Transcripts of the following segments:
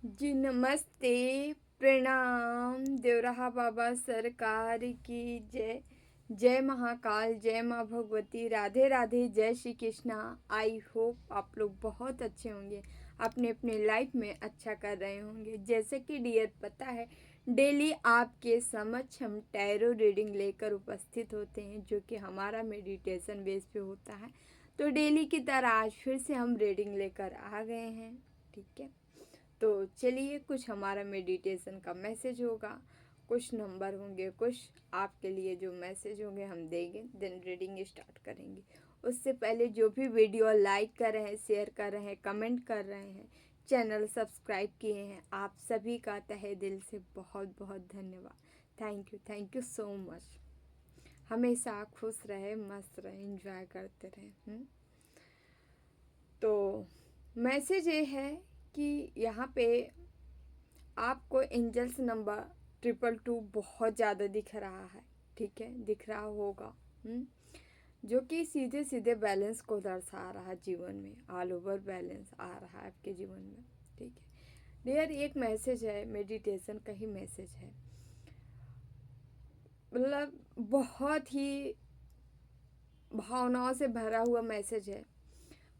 जी नमस्ते। प्रणाम। देवराहा बाबा सरकार की जय। जय महाकाल, जय माँ भगवती, राधे राधे, जय श्री कृष्णा। आई होप आप लोग बहुत अच्छे होंगे, अपने अपने लाइफ में अच्छा कर रहे होंगे। जैसे कि डियर पता है, डेली आपके समक्ष हम टैरो रीडिंग लेकर उपस्थित होते हैं, जो कि हमारा मेडिटेशन बेस पे होता है। तो डेली की तरह आज फिर से हम रीडिंग लेकर आ गए हैं। ठीक है, तो चलिए, कुछ हमारा मेडिटेशन का मैसेज होगा, कुछ नंबर होंगे, कुछ आपके लिए जो मैसेज होंगे हम देंगे, देन रीडिंग स्टार्ट करेंगे। उससे पहले जो भी वीडियो लाइक कर रहे हैं, शेयर कर रहे हैं, कमेंट कर रहे हैं, चैनल सब्सक्राइब किए हैं, आप सभी का तहे दिल से बहुत बहुत धन्यवाद। Thank you so much. हमेशा खुश रहे, मस्त रहे, एंजॉय करते रहे। तो मैसेज ये है कि यहाँ पे आपको एंजल्स नंबर 222 बहुत ज़्यादा दिख रहा है। ठीक है, दिख रहा होगा। जो कि सीधे सीधे बैलेंस को दर्शा रहा है, जीवन में ऑल ओवर बैलेंस आ रहा है आपके जीवन में। ठीक है डियर, एक मैसेज है, मेडिटेशन का ही मैसेज है। मतलब बहुत ही भावनाओं से भरा हुआ मैसेज है।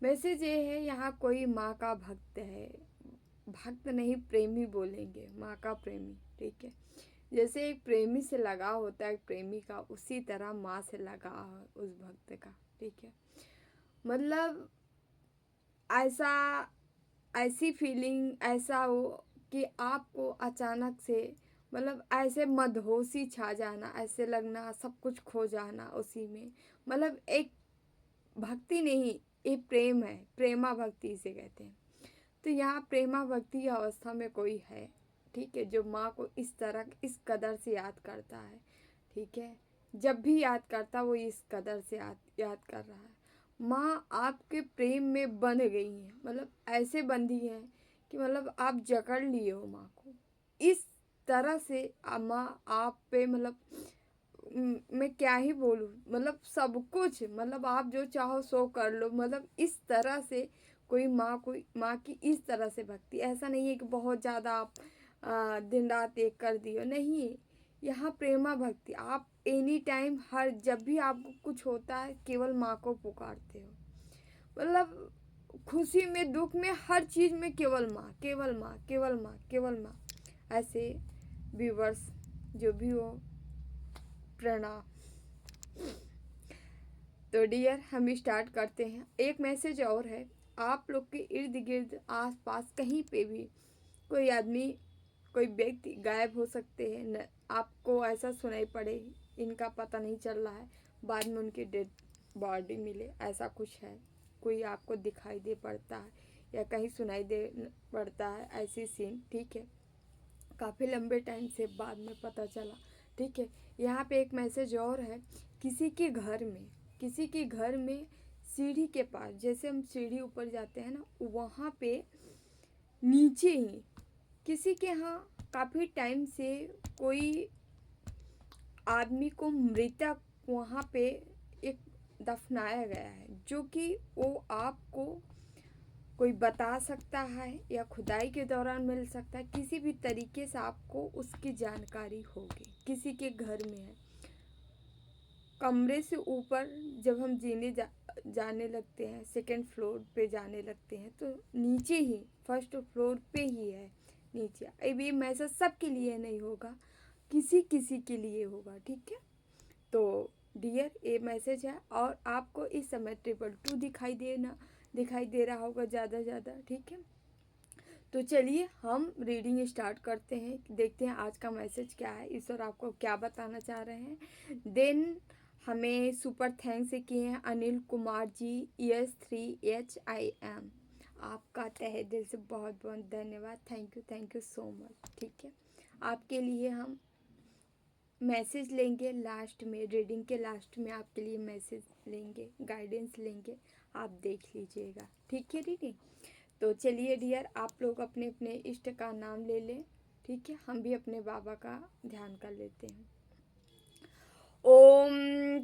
मैसेज ये है, यहाँ कोई माँ का भक्त है, भक्त नहीं प्रेमी बोलेंगे, माँ का प्रेमी। ठीक है, जैसे एक प्रेमी से लगाव होता है प्रेमी का, उसी तरह माँ से लगाव है उस भक्त का। ठीक है, मतलब ऐसा, ऐसी फीलिंग ऐसा हो कि आपको अचानक से, मतलब ऐसे मदहोशी छा जाना, ऐसे लगना सब कुछ खो जाना उसी में। मतलब एक भक्ति नहीं, ये प्रेम है, प्रेमा भक्ति इसे कहते हैं। तो यहाँ प्रेमा भक्ति की अवस्था में कोई है, ठीक है, जो माँ को इस तरह इस कदर से याद करता है। ठीक है, जब भी याद करता वो इस कदर से याद कर रहा है। माँ आपके प्रेम में बंध गई हैं, मतलब ऐसे बंधी हैं कि मतलब आप जकड़ लिए हो माँ को इस तरह से। माँ आप पे, मतलब मैं क्या ही बोलूँ, मतलब सब कुछ, मतलब आप जो चाहो सो कर लो, मतलब इस तरह से कोई माँ की इस तरह से भक्ति। ऐसा नहीं है कि बहुत ज़्यादा आप दिन रात एक कर दियो, नहीं। यहाँ प्रेमा भक्ति, आप एनी टाइम, हर जब भी आपको कुछ होता है केवल माँ को पुकारते हो। मतलब खुशी में, दुख में, हर चीज़ में केवल माँ, केवल माँ, केवल माँ, केवल माँ। ऐसे व्यूवर्स जो भी हो, प्रणाम। तो डियर, हम स्टार्ट करते हैं। एक मैसेज और है, आप लोग के इर्द गिर्द आस पास कहीं पे भी कोई आदमी, कोई व्यक्ति गायब हो सकते हैं न, आपको ऐसा सुनाई पड़े, इनका पता नहीं चल रहा है, बाद में उनकी डेड बॉडी मिले, ऐसा कुछ है। कोई आपको दिखाई दे पड़ता है या कहीं सुनाई दे पड़ता है, ऐसी सीन। ठीक है, काफ़ी लंबे टाइम से बाद में पता चला। ठीक है, यहाँ पे एक मैसेज और है, किसी के घर में, किसी के घर में सीढ़ी के पास, जैसे हम सीढ़ी ऊपर जाते हैं ना, वहाँ पे नीचे ही किसी के यहाँ काफ़ी टाइम से कोई आदमी को मृतक वहाँ पे एक दफनाया गया है, जो कि वो आपको कोई बता सकता है या खुदाई के दौरान मिल सकता है, किसी भी तरीके से आपको उसकी जानकारी होगी। किसी के घर में है, कमरे से ऊपर जब हम जाने लगते हैं, सेकंड फ्लोर पे जाने लगते हैं, तो नीचे ही फर्स्ट फ्लोर पे ही है नीचे। अब ये मैसेज सबके लिए नहीं होगा, किसी किसी के लिए होगा। ठीक है, तो डियर, ये मैसेज है, और आपको इस समय 222 दिखाई दे रहा होगा ज़्यादा ज़्यादा। ठीक है, तो चलिए हम रीडिंग स्टार्ट करते हैं, देखते हैं आज का मैसेज क्या है, ईश्वर आपको क्या बताना चाह रहे हैं। देन हमें सुपर थैंक्स किए हैं अनिल कुमार जी, ES3HIM। आपका तहे दिल से बहुत बहुत धन्यवाद। Thank you so much. ठीक है, आपके लिए हम मैसेज लेंगे लास्ट में, रीडिंग के लास्ट में आपके लिए मैसेज लेंगे, गाइडेंस लेंगे, आप देख लीजिएगा। ठीक है दीदी, तो चलिए डियर, आप लोग अपने अपने इष्ट का नाम ले लें। ठीक है, हम भी अपने बाबा का ध्यान कर लेते हैं। ओम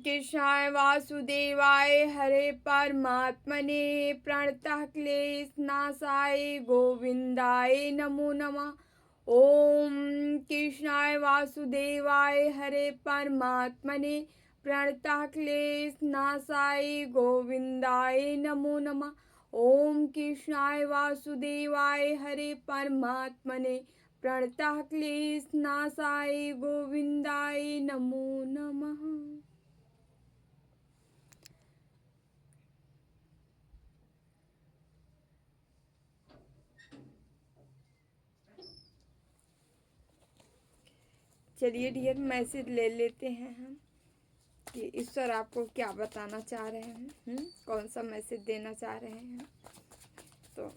कृष्णाय वासुदेवाय हरे परमात्मने प्रणतः क्लेशनाशाय गोविंदाय नमो नमः। ओम कृष्णाय वासुदेवाय हरे परमात्मने प्रणतः क्लेशनाशाय गोविंदाय नमो नमः। ओम कृष्णाय वासुदेवाय हरे परमात्मने प्रणतः क्लेशनाशाय गोविंदाय नमो नमः। चलिए डियर मैसेज ले लेते हैं हम कि ईश्वर आपको क्या बताना चाह रहे हैं, कौन सा मैसेज देना चाह रहे हैं। तो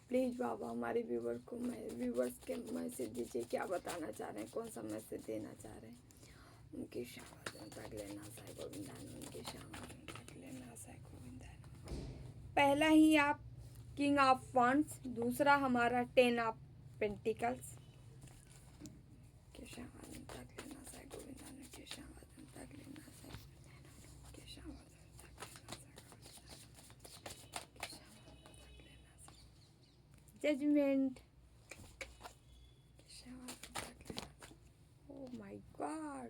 प्लीज़ बाबा हमारे व्यूवर्स के मैसेज दीजिए, क्या बताना चाह रहे हैं, कौन सा मैसेज देना चाह रहे हैं। उनकी पहला ही आप किंग ऑफ वंड्स, दूसरा हमारा 10 of pentacles. Judgement. Oh my God,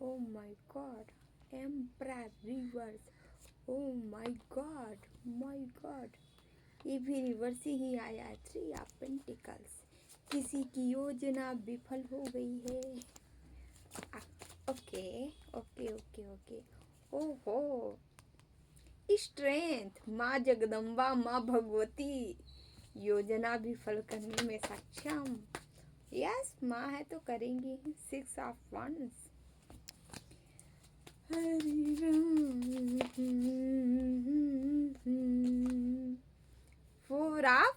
oh my God, Emperor reverse, oh my God, my God, ये भी रिवर्स ही आया है। 3 ऑफ पेंटिकल्स, किसी की योजना विफल हो गई है। Okay okay okay okay. ओहो, स्ट्रेंथ, माँ जगदम्बा, माँ भगवती योजना विफल करने में सक्षम। यस, माँ है तो करेंगी। 6 of wands, Hari Ram. 4 of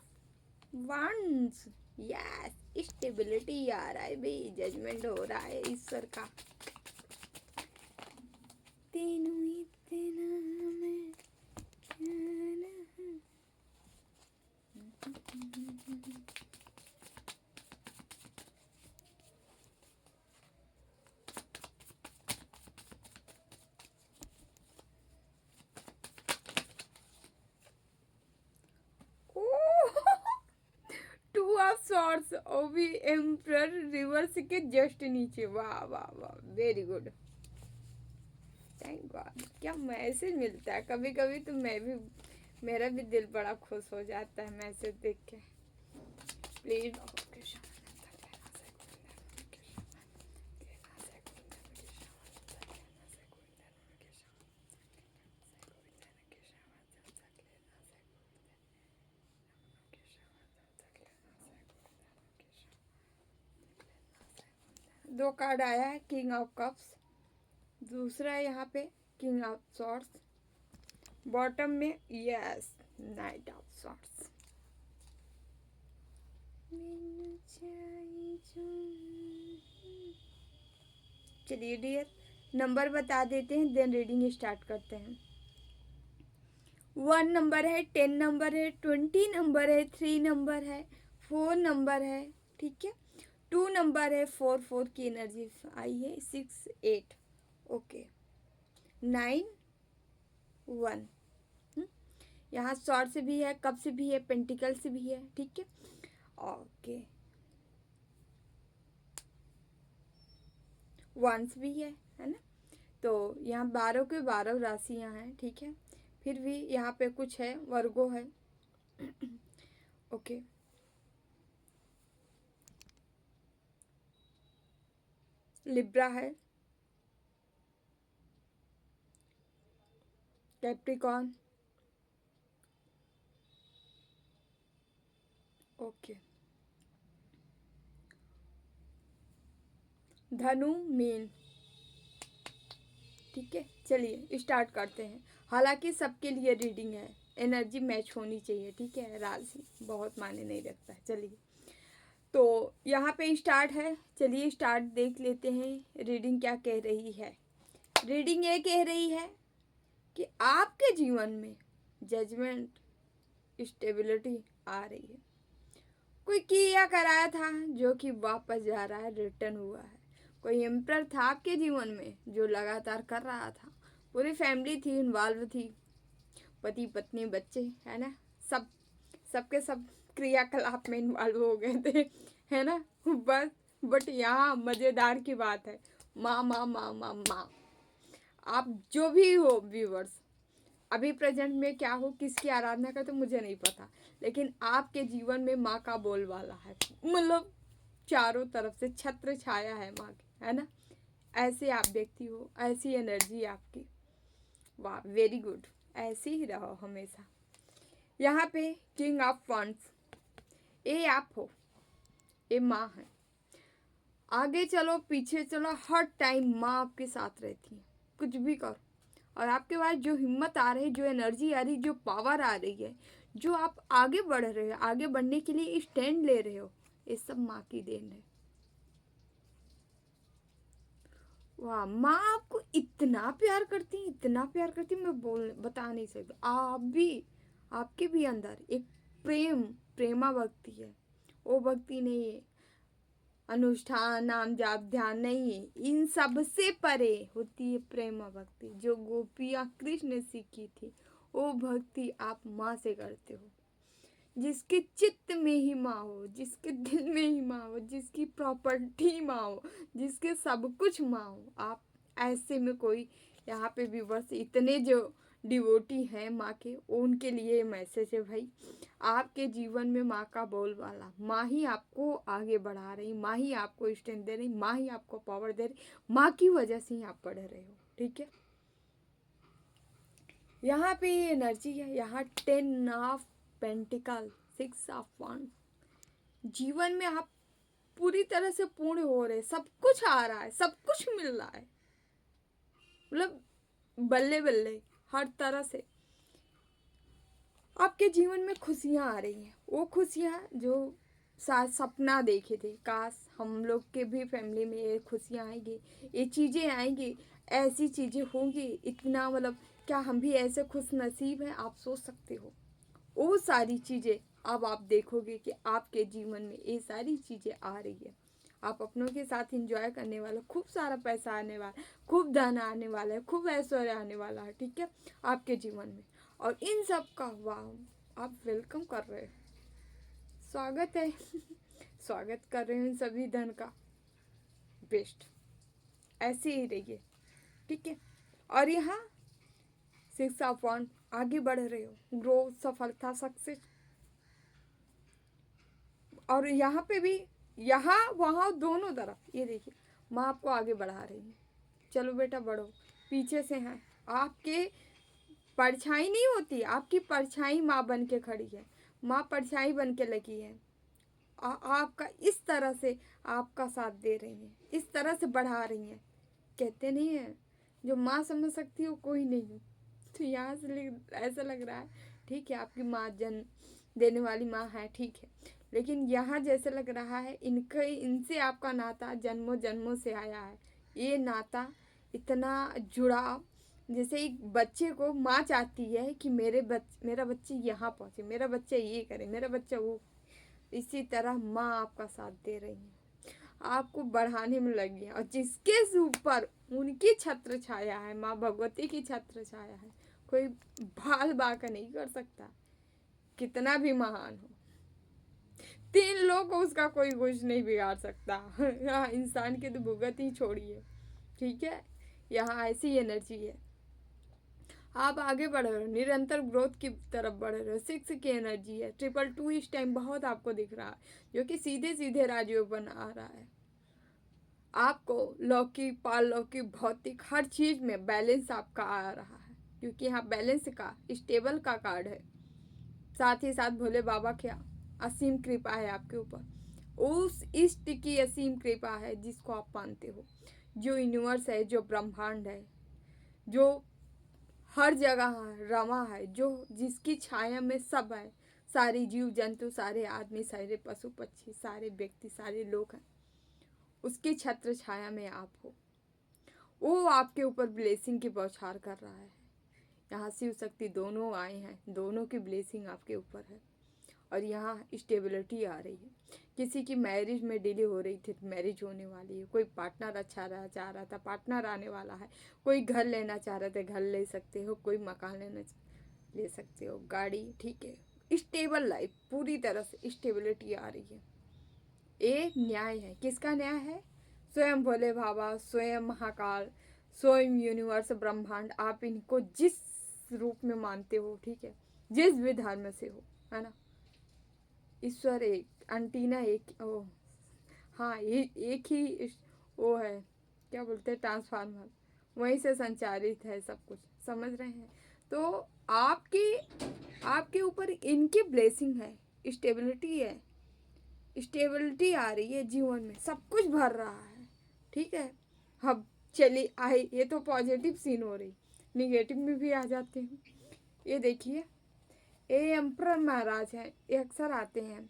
wands, yes, stability आ रहा है भाई, जजमेंट हो रहा है ईश्वर का। तीनों इतना में टू ऑफ सॉर्ड्स, वो भी एम्परर रिवर्स के जस्ट नीचे। वाह वाह वाह, वेरी गुड, थैंक गॉड। क्या मैसेज मिलता है कभी कभी तो मेरा भी दिल बड़ा खुश हो जाता है मैसेज देख के। प्लीज दो कार्ड आया है, किंग ऑफ कप्स, दूसरा यहाँ पे किंग ऑफ सॉर्ड्स, बॉटम में यस नाइट ऑफ सॉर्ड्स। चलिए डियर नंबर बता देते हैं, देन रीडिंग स्टार्ट करते हैं। 1 नंबर है, 10 नंबर है, 20 नंबर है, 3 नंबर है, 4 नंबर है, ठीक है, 2 नंबर है, 4 की एनर्जी आई है, 6 8 ओके, 9 1। यहाँ शॉर्ट से भी है, कप से भी है, पेंटिकल से भी है, ठीक है, ओके, वंस भी है ना। तो यहाँ 12 के 12 राशियाँ हैं, ठीक है, फिर भी यहाँ पे कुछ है, वर्गो है ओके, लिब्रा है, कैप्रिकॉर्न, ओके, धनु, मीन, ठीक है। चलिए स्टार्ट करते हैं। हालांकि सबके लिए रीडिंग है, एनर्जी मैच होनी चाहिए, ठीक है, राशि बहुत मायने नहीं रखता है। चलिए तो यहाँ पे स्टार्ट है, चलिए स्टार्ट देख लेते हैं रीडिंग क्या कह रही है। रीडिंग ये कह रही है कि आपके जीवन में जजमेंट, स्टेबिलिटी आ रही है। कोई किया कराया था जो कि वापस जा रहा है, रिटर्न हुआ है। कोई एम्पर था आपके जीवन में जो लगातार कर रहा था। पूरी फैमिली थी, इन्वॉल्व थी, पति पत्नी बच्चे, है ना, सब सबके सब क्रियाकलाप में इन्वॉल्व हो गए थे, है ना। बस बट यहाँ मज़ेदार की बात है, माँ माँ माँ माँ माँ। आप जो भी हो व्यूवर्स, अभी प्रेजेंट में क्या हो, किसकी आराधना करते तो मुझे नहीं पता, लेकिन आपके जीवन में माँ का बोलबाला है। मतलब चारों तरफ से छत्र छाया है माँ की, है ना। ऐसे आप व्यक्ति हो, ऐसी एनर्जी आपकी, वाह, वेरी गुड, ऐसे ही रहो हमेशा। यहाँ पे किंग ऑफ फंड्स, ये आप हो, ये माँ है। आगे चलो पीछे चलो, हर टाइम माँ आपके साथ रहती है, कुछ भी करो। और आपके पास जो हिम्मत आ रही है, जो एनर्जी आ रही है, जो पावर आ रही है, जो आप आगे बढ़ रहे हो, आगे बढ़ने के लिए स्टैंड ले रहे हो, ये सब माँ की देन है। वाह, माँ आपको इतना प्यार करती है, इतना प्यार करती है, मैं बता नहीं सकती। आप भी, आपके भी अंदर एक प्रेमा भक्ति है। वो भक्ति नहीं है अनुष्ठान, नाम जाप, ध्यान नहीं है, इन सब से परे होती है प्रेमा भक्ति, जो गोपियाँ कृष्ण ने सीखी थी। वो भक्ति आप माँ से करते हो, जिसके चित्त में ही माँ हो, जिसके दिल में ही माँ हो, जिसकी प्रॉपर्टी माँ हो, जिसके सब कुछ माँ हो। आप ऐसे में कोई यहाँ पे व्यूवर्स इतने जो डिवोटी हैं माँ के, उनके लिए मैसेज है भाई, आपके जीवन में माँ का बोलबाला, माँ ही आपको आगे बढ़ा रही, माँ ही आपको स्ट्रेंथ दे रही, माँ ही आपको पावर दे रही, माँ की वजह से ही आप पढ़ रहे हो, ठीक है। यहाँ पे ये एनर्जी है, यहाँ 10 ऑफ पेंटिकल, 6 ऑफ वन। जीवन में आप पूरी तरह से पूर्ण हो रहे, सब कुछ आ रहा है, सब कुछ मिल रहा है, मतलब बल्ले बल्ले हर तरह से आपके जीवन में खुशियाँ आ रही हैं। वो खुशियाँ जो साथ सपना देखे थे, काश हम लोग के भी फैमिली में ये खुशियाँ आएंगी, ये चीज़ें आएंगी, ऐसी चीज़ें होंगी, इतना मतलब क्या हम भी ऐसे खुश नसीब हैं, आप सोच सकते हो। वो सारी चीज़ें अब आप देखोगे कि आपके जीवन में ये सारी चीज़ें आ रही है। आप अपनों के साथ एंजॉय करने वाला, खूब सारा पैसा आने वाला, खूब धन आने वाला है, खूब ऐश्वर्य आने वाला है, ठीक है, आपके जीवन में। और इन सब का वाह, आप वेलकम कर रहे हो, स्वागत है स्वागत कर रहे हो इन सभी धन का, बेस्ट, ऐसे ही रहिए, ठीक है। और यहाँ 6 ऑफ वन, आगे बढ़ रहे हो, ग्रोथ, सफलता, सक्सेस। और यहाँ पे भी, यहाँ वहाँ दोनों तरफ ये देखिए, माँ आपको आगे बढ़ा रही है, चलो बेटा बढ़ो, पीछे से हैं आपके परछाई नहीं होती, आपकी परछाई माँ बन के खड़ी है, माँ परछाई बन के लगी है, आपका इस तरह से आपका साथ दे रही हैं, इस तरह से बढ़ा रही हैं। कहते नहीं है जो माँ समझ सकती हो कोई नहीं। तो यहाँ से ऐसा लग रहा है, ठीक है, आपकी माँ जन्म देने वाली माँ है, ठीक है, लेकिन यहाँ जैसे लग रहा है इनसे आपका नाता जन्मों जन्मों से आया है। ये नाता इतना जुड़ाव, जैसे एक बच्चे को माँ चाहती है कि मेरा बच्चे यहाँ पहुँचे, मेरा बच्चा ये करे, मेरा बच्चा वो, इसी तरह माँ आपका साथ दे रही है, आपको बढ़ाने में लगी है। और जिसके ऊपर उनकी छत्र छाया है, माँ भगवती की छत्र छाया है, कोई भाल बाका नहीं कर सकता, कितना भी महान हो। 3 लोग को उसका कोई कुछ नहीं बिगाड़ सकता हाँ, इंसान की तो भुगत ही छोड़िए, ठीक है। यहाँ ऐसी एनर्जी है, आप आगे बढ़ रहे हो, निरंतर ग्रोथ की तरफ बढ़ रहे हो। 6 की एनर्जी है, 222 इस टाइम बहुत आपको दिख रहा है, जो कि सीधे सीधे राजयोग बना रहा है। आपको लौकिक पारलौकिक भौतिक हर चीज में बैलेंस आपका आ रहा है, क्योंकि यहाँ बैलेंस का स्टेबल का कार्ड है। साथ ही साथ भोले बाबा की असीम कृपा है आपके ऊपर, उस इष्ट की असीम कृपा है जिसको आप मानते हो, जो यूनिवर्स है, जो ब्रह्मांड है, जो हर जगह रमा है, जो जिसकी छाया में सब है, सारे जीव जंतु, सारे आदमी, सारे पशु पक्षी, सारे व्यक्ति, सारे लोग हैं, उसकी छत्र छाया में आप हो। वो आपके ऊपर ब्लेसिंग की बौछार कर रहा है। यहाँ शिव शक्ति दोनों आए हैं, दोनों की ब्लेसिंग आपके ऊपर है। और यहाँ स्टेबिलिटी आ रही है। किसी की मैरिज में डिले हो रही थी, मैरिज होने वाली है। कोई पार्टनर अच्छा रहा चाह रहा था, पार्टनर आने वाला है। कोई घर लेना चाह रहे थे, घर ले सकते हो। कोई मकान ले सकते हो, गाड़ी, ठीक है। स्टेबल लाइफ, पूरी तरह से स्टेबिलिटी आ रही है। ये न्याय है। किसका न्याय है? स्वयं भोले बाबा, स्वयं महाकाल, स्वयं यूनिवर्स, ब्रह्मांड। आप इनको जिस रूप में मानते हो, ठीक है, जिस भी धर्म से हो, है ना, ईश्वर एक, अंटीना एक, ओ हाँ, एक ही वो है, क्या बोलते हैं, ट्रांसफार्मर, वहीं से संचालित है सब कुछ। समझ रहे हैं? तो आपके ऊपर इनकी ब्लेसिंग है, स्टेबिलिटी है, स्टेबिलिटी आ रही है जीवन में, सब कुछ भर रहा है, ठीक है। अब चलिए आए, ये तो पॉजिटिव सीन हो रही, निगेटिव में भी आ जाते हैं। ये देखिए, ये एम्परर महाराज हैं, ये अक्सर आते हैं।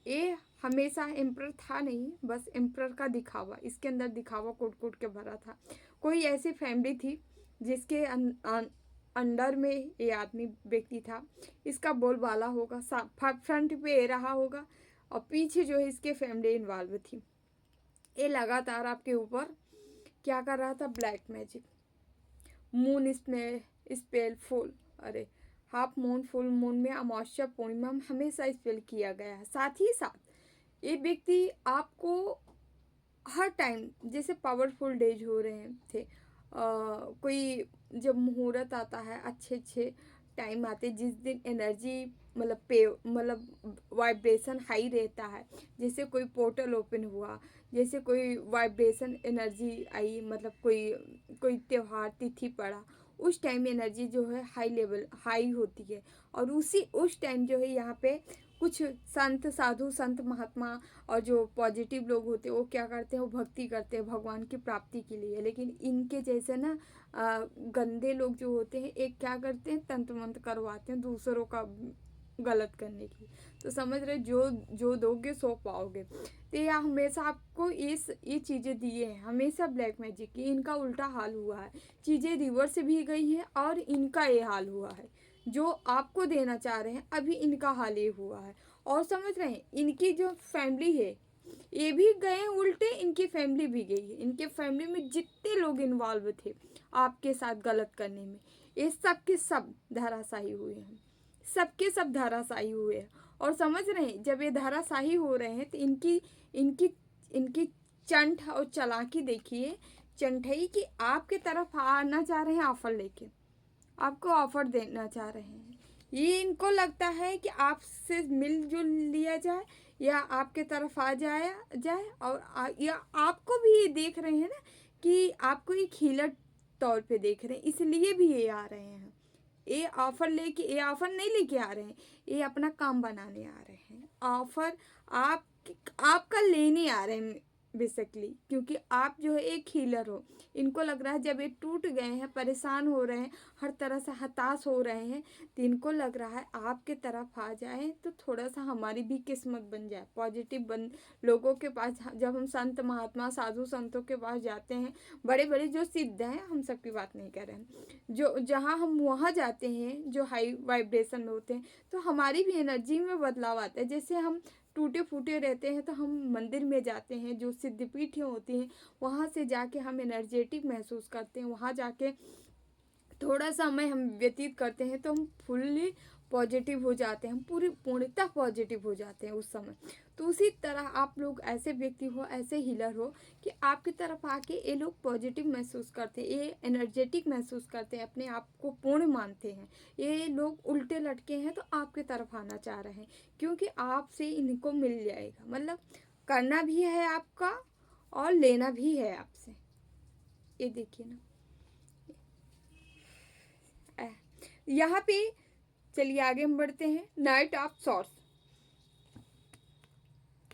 ये हमेशा एम्परर था नहीं, बस एम्परर का दिखावा, इसके अंदर दिखावा कोट कोट के भरा था। कोई ऐसी फैमिली थी जिसके अंडर में ये आदमी व्यक्ति था। इसका बोलबाला होगा, फ्रंट पे ये रहा होगा, और पीछे जो है इसके फैमिली इन्वॉल्व थी। ये लगातार आपके ऊपर क्या कर रहा था? Black magic, moon spell, full, अरे हाफ मून, फुल मून में, अमावस्या, पूर्णिमा में हमेशा स्पेल किया गया है। साथ ही साथ ये व्यक्ति आपको हर टाइम, जैसे पावरफुल डेज हो रहे थे, कोई जब मुहूर्त आता है, अच्छे अच्छे टाइम आते, जिस दिन एनर्जी मतलब वाइब्रेशन हाई रहता है, जैसे कोई पोर्टल ओपन हुआ, जैसे कोई वाइब्रेशन एनर्जी आई, मतलब कोई त्यौहार तिथि पड़ा, उस टाइम एनर्जी जो है हाई होती है। और उस टाइम जो है यहाँ पे कुछ संत साधु, संत महात्मा और जो पॉजिटिव लोग होते हैं, वो क्या करते हैं? वो भक्ति करते हैं भगवान की प्राप्ति के लिए। लेकिन इनके जैसे ना गंदे लोग जो होते हैं, एक क्या करते हैं? तंत्र मंत्र करवाते हैं दूसरों का गलत करने की। तो समझ रहे, जो दोगे सो पाओगे। तो ये हमेशा आपको ये चीज़ें दिए हैं, हमेशा ब्लैक मैजिक की। इनका उल्टा हाल हुआ है, चीज़ें रिवर्स भी गई हैं और इनका ये हाल हुआ है। जो आपको देना चाह रहे हैं, अभी इनका हाल ये हुआ है। और समझ रहे हैं, इनकी जो फैमिली है, ये भी गए उल्टे, इनकी फैमिली भी गई है। इनके फैमिली में जितने लोग इन्वॉल्व थे आपके साथ गलत करने में, ये सब के सब धराशायी हुए हैं, सबके सब धराशायी हुए हैं। और समझ रहे हैं, जब ये धराशायी हो रहे हैं तो इनकी चंठ और चालाकी देखिए, चंठई की आपके तरफ आना चाह रहे हैं, ऑफर लेके आपको ऑफर देना चाह रहे हैं। ये इनको लगता है कि आपसे मिलजुल लिया जाए, या आपके तरफ आ जाए और या आपको भी ये देख रहे हैं ना कि आपको एक हीलर तौर पे देख रहे हैं, इसलिए भी ये आ रहे हैं। ये ऑफर नहीं लेके आ रहे हैं, ये अपना काम बनाने आ रहे हैं। ऑफर आपका लेने आ रहे हैं बेसिकली, क्योंकि आप जो है एक हीलर हो। इनको लग रहा है जब ये टूट गए हैं, परेशान हो रहे हैं, हर तरह से हताश हो रहे हैं, तो इनको लग रहा है आपके तरफ आ जाए तो थोड़ा सा हमारी भी किस्मत बन जाए, लोगों के पास। जब हम संत महात्मा साधु संतों के पास जाते हैं, बड़े बड़े जो सिद्ध हैं, हम सबकी बात नहीं कर रहे हैं, जो जहाँ हम वहाँ जाते हैं जो हाई वाइब्रेशन में होते हैं, तो हमारी भी एनर्जी में बदलाव आता है। जैसे हम टूटे फूटे रहते हैं तो हम मंदिर में जाते हैं, जो सिद्धपीठें होती हैं, वहाँ से जाके हम एनर्जेटिक महसूस करते हैं। वहाँ जाके थोड़ा समय हम व्यतीत करते हैं तो हम फुल्ली पॉजिटिव हो जाते हैं, हम पूर्णतः पॉजिटिव हो जाते हैं उस समय। तो उसी तरह आप लोग ऐसे व्यक्ति हो, ऐसे हीलर हो कि आपकी तरफ आके ये लोग पॉजिटिव महसूस करते हैं, ये एनर्जेटिक महसूस करते हैं, अपने आप को पूर्ण मानते हैं। ये लोग उल्टे लटके हैं तो आपके तरफ आना चाह रहे हैं, क्योंकि आपसे इनको मिल जाएगा। मतलब करना भी है आपका और लेना भी है आपसे। ये देखिए ना, यहाँ पे चलिए आगे हम बढ़ते हैं। नाइट ऑफ सॉर्ड्स,